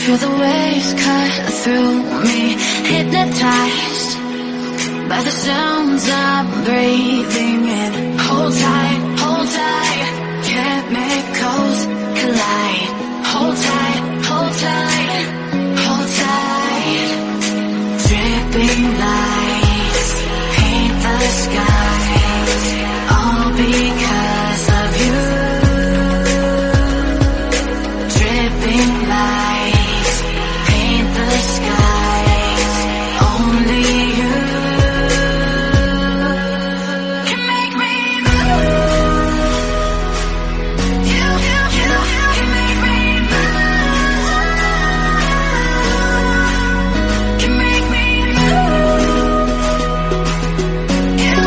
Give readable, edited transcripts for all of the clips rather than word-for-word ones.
feel the waves cut through me, hypnotized by the sounds I'm breathing in. Hold tight, chemicals collide. Hold tight, hold tight, hold tight. Dripping lights paint the skies, all because of you. Dripping lights paint the skies, only you can make me move. You can make me move. Can make me move. You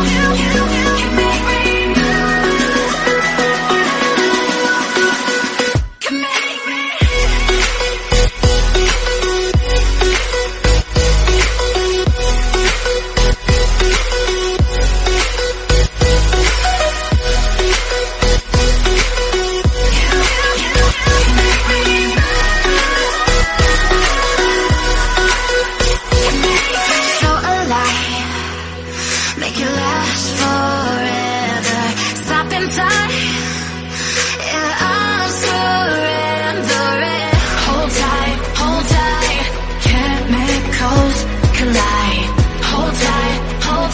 can make me move. Can make me. So alive, make it last forever. Stop in time, yeah, I'm surrendering. Hold tight, chemicals collide. Hold tight, hold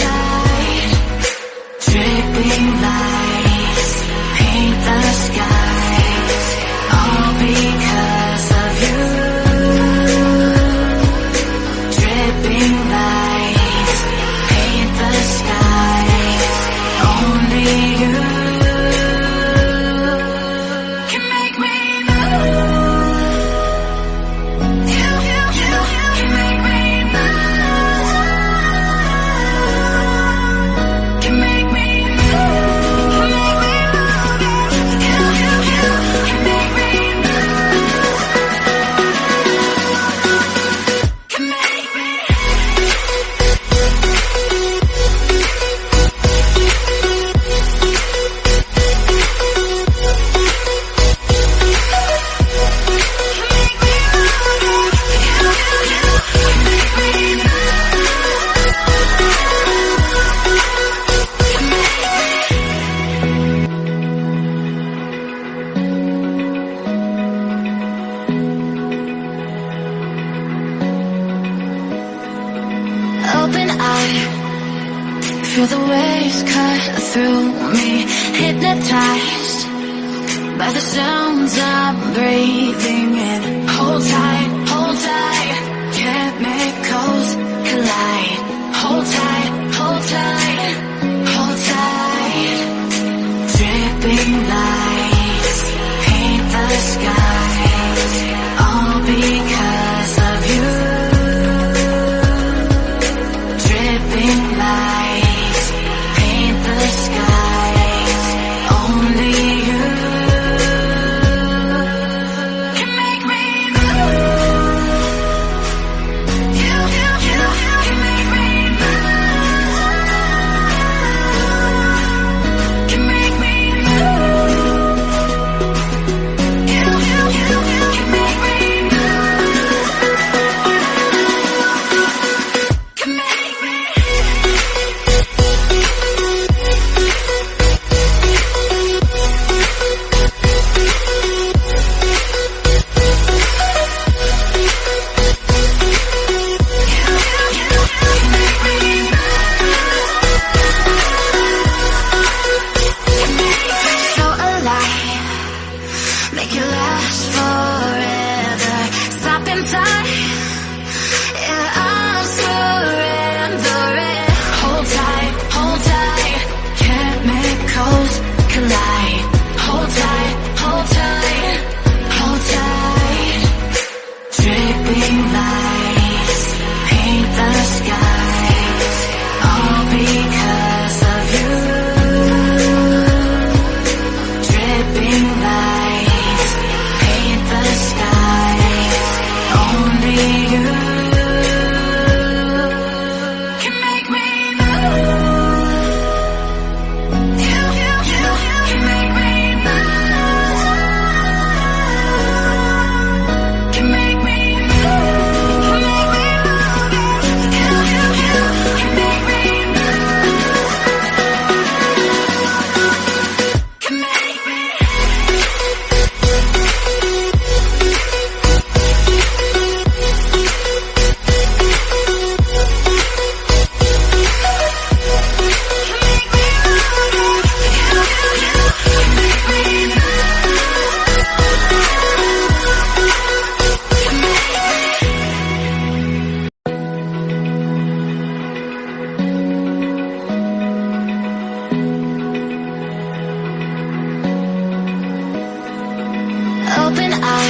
tight. Dripping lights paint the skies, all because of you. Dripping lights paint the skies, only you can make me move. You can make me move. Can make me move. Can make me move. You can make me move. Can make me. Open eye, feel the waves cut through me, hypnotized by the sounds I'm breathing in. Hold tight, chemicals collide. Hold tight, hold tight. Dripping lights paint the skies, all because of you. Dripping lights paint the skies, only you can make me move. You can make me move. Can make me move. You can make me move. Can make me. So alive, make it last forever. Stop in time, yeah, I'm surrendering. Hold tight, chemicals collide. Hold tight, hold tight. Dripping lights paint the skies, all because of you. Dripping lights paint the I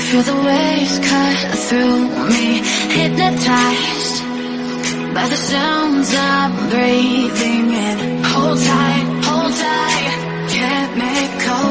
feel the waves cut through me, hypnotized by the sounds I'm breathing in. Hold tight, can't make a